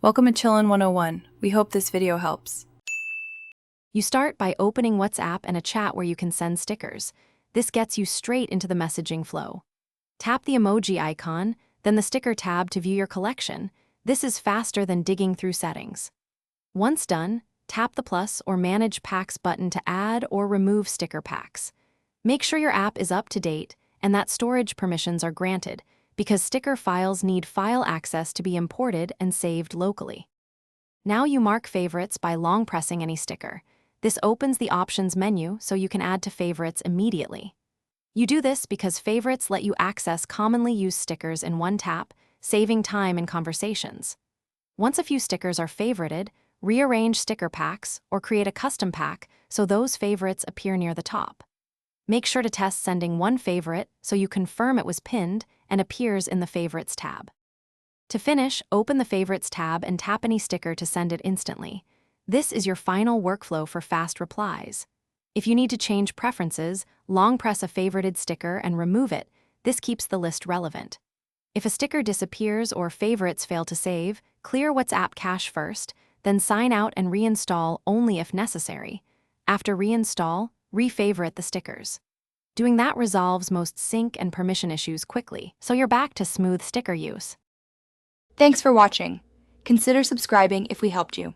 Welcome to Chillin' 101. We hope this video helps. You start by opening WhatsApp and a chat where you can send stickers. This gets you straight into the messaging flow. Tap the emoji icon, then the sticker tab to view your collection. This is faster than digging through settings. Once done, tap the plus or manage packs button to add or remove sticker packs. Make sure your app is up to date and that storage permissions are granted, because sticker files need file access to be imported and saved locally. Now you mark favorites by long pressing any sticker. This opens the options menu so you can add to favorites immediately. You do this because favorites let you access commonly used stickers in one tap, saving time in conversations. Once a few stickers are favorited, rearrange sticker packs or create a custom pack so those favorites appear near the top. Make sure to test sending one favorite so you confirm it was pinned and appears in the Favorites tab. To finish, open the Favorites tab and tap any sticker to send it instantly. This is your final workflow for fast replies. If you need to change preferences, long press a favorited sticker and remove it. This keeps the list relevant. If a sticker disappears or favorites fail to save, clear WhatsApp cache first, then sign out and reinstall only if necessary. After reinstall, re-favorite the stickers. Doing that resolves most sync and permission issues quickly, so you're back to smooth sticker use. Thanks for watching. Consider subscribing if we helped you.